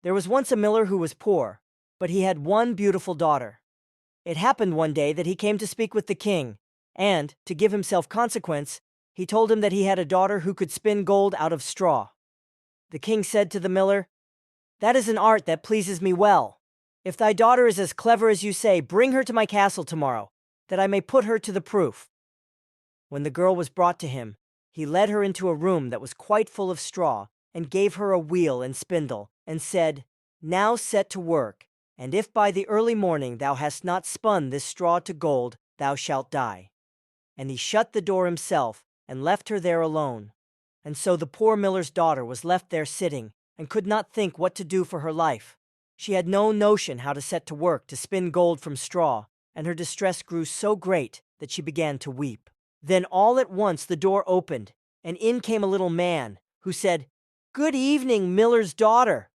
There was once a miller who was poor, but he had one beautiful daughter. It happened one day that he came to speak with the king, and, to give himself consequence, he told him that he had a daughter who could spin gold out of straw. The king said to the miller, "That is an art that pleases me well. If thy daughter is as clever as you say, bring her to my castle tomorrow, that I may put her to the proof." When the girl was brought to him, he led her into a room that was quite full of straw, and gave her a wheel and spindle, and said, "Now set to work, and if by the early morning thou hast not spun this straw to gold, thou shalt die." And he shut the door himself, and left her there alone. And so the poor miller's daughter was left there sitting, and could not think what to do for her life. She had no notion how to set to work to spin gold from straw, and her distress grew so great that she began to weep. Then all at once the door opened, and in came a little man, who said, "Good evening, miller's daughter.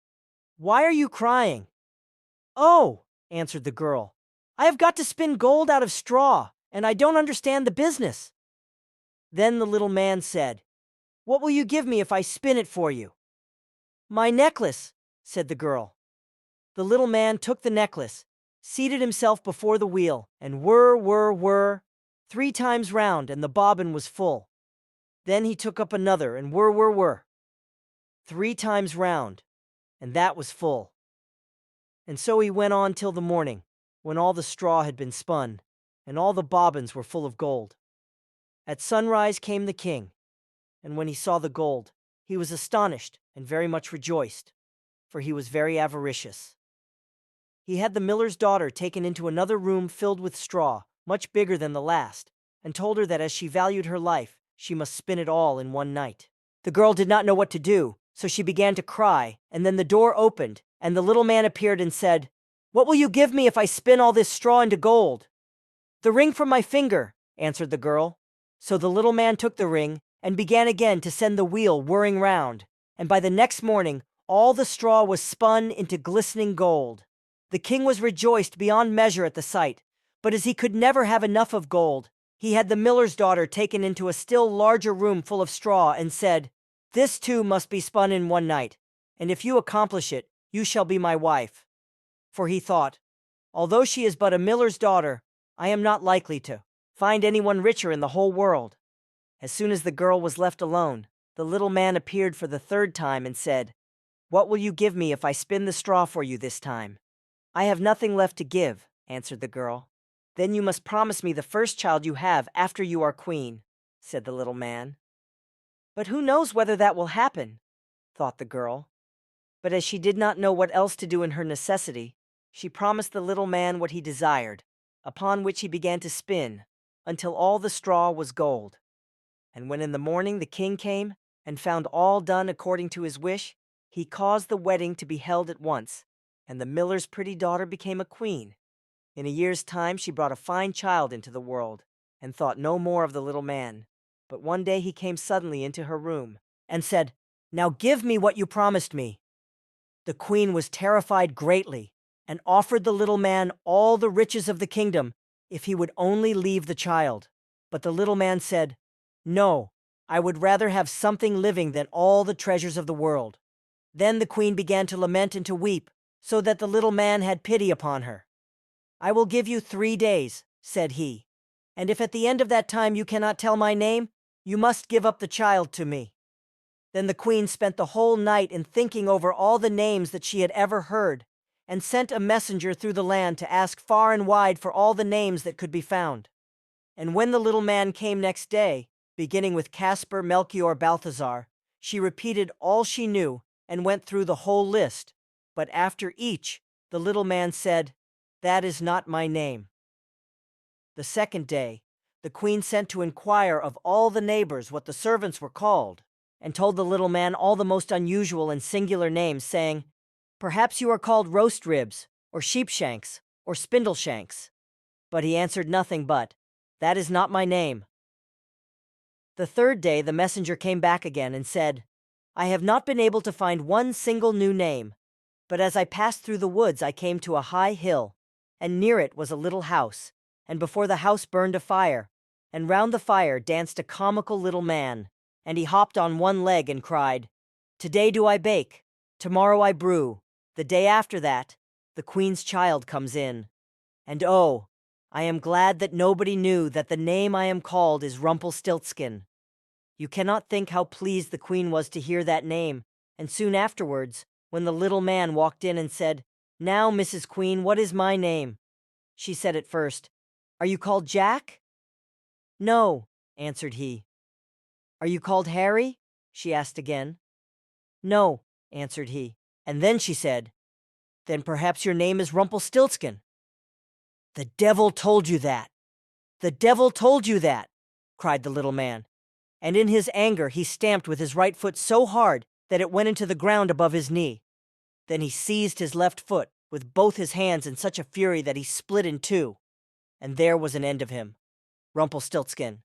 Why are you crying?" "Oh," answered the girl, "I have got to spin gold out of straw, and I don't understand the business." Then the little man said, "What will you give me if I spin it for you?" "My necklace," said the girl. The little man took the necklace, seated himself before the wheel, and whir, whir, whir, 3 times round, and the bobbin was full. Then he took up another, and whir, whir, whir, 3 times round, and that was full. And so he went on till the morning, when all the straw had been spun, and all the bobbins were full of gold. At sunrise came the king, and when he saw the gold, he was astonished and very much rejoiced, for he was very avaricious. He had the miller's daughter taken into another room filled with straw, much bigger than the last, and told her that as she valued her life, she must spin it all in one night. The girl did not know what to do, so she began to cry, and then the door opened, and the little man appeared and said, "What will you give me if I spin all this straw into gold?" "The ring from my finger," answered the girl. So the little man took the ring, and began again to send the wheel whirring round, and by the next morning all the straw was spun into glistening gold. The king was rejoiced beyond measure at the sight, but as he could never have enough of gold, he had the miller's daughter taken into a still larger room full of straw, and said, "This too must be spun in one night, and if you accomplish it, you shall be my wife." For he thought, "Although she is but a miller's daughter, I am not likely to find anyone richer in the whole world." As soon as the girl was left alone, the little man appeared for the 3rd time and said, "What will you give me if I spin the straw for you this time?" "I have nothing left to give," answered the girl. "Then you must promise me the first child you have after you are queen," said the little man. "But who knows whether that will happen?" thought the girl. But as she did not know what else to do in her necessity, she promised the little man what he desired, upon which he began to spin, until all the straw was gold. And when in the morning the king came, and found all done according to his wish, he caused the wedding to be held at once, and the miller's pretty daughter became a queen. In a year's time she brought a fine child into the world, and thought no more of the little man. But one day he came suddenly into her room, and said, "Now give me what you promised me." The queen was terrified greatly, and offered the little man all the riches of the kingdom if he would only leave the child. But the little man said, "No, I would rather have something living than all the treasures of the world." Then the queen began to lament and to weep, so that the little man had pity upon her. "I will give you 3 days," said he, "and if at the end of that time you cannot tell my name, you must give up the child to me." Then the queen spent the whole night in thinking over all the names that she had ever heard, and sent a messenger through the land to ask far and wide for all the names that could be found. And when the little man came next day, beginning with Caspar, Melchior, Balthazar, she repeated all she knew and went through the whole list. But after each, the little man said, "That is not my name." The 2nd day, the queen sent to inquire of all the neighbors what the servants were called, and told the little man all the most unusual and singular names, saying, "Perhaps you are called roast ribs, or sheepshanks, or spindleshanks." But he answered nothing but, "That is not my name." The 3rd day the messenger came back again and said, "I have not been able to find one single new name, but as I passed through the woods I came to a high hill, and near it was a little house, and before the house burned a fire, and round the fire danced a comical little man, and he hopped on one leg and cried, 'Today do I bake, tomorrow I brew, The day after that, the queen's child comes in. And oh, I am glad that nobody knew that the name I am called is Rumpelstiltskin. You cannot think how pleased the queen was to hear that name, and soon afterwards, when the little man walked in and said, "Now, Mrs. Queen, what is my name?" She said at first, "Are you called Jack?" "No," answered he. "Are you called Harry?" she asked again. "No," answered he. And then she said, "Then perhaps your name is Rumpelstiltskin." "The devil told you that! The devil told you that!" cried the little man. And in his anger he stamped with his right foot so hard that it went into the ground above his knee. Then he seized his left foot with both his hands in such a fury that he split in two. And there was an end of him. Rumpelstiltskin,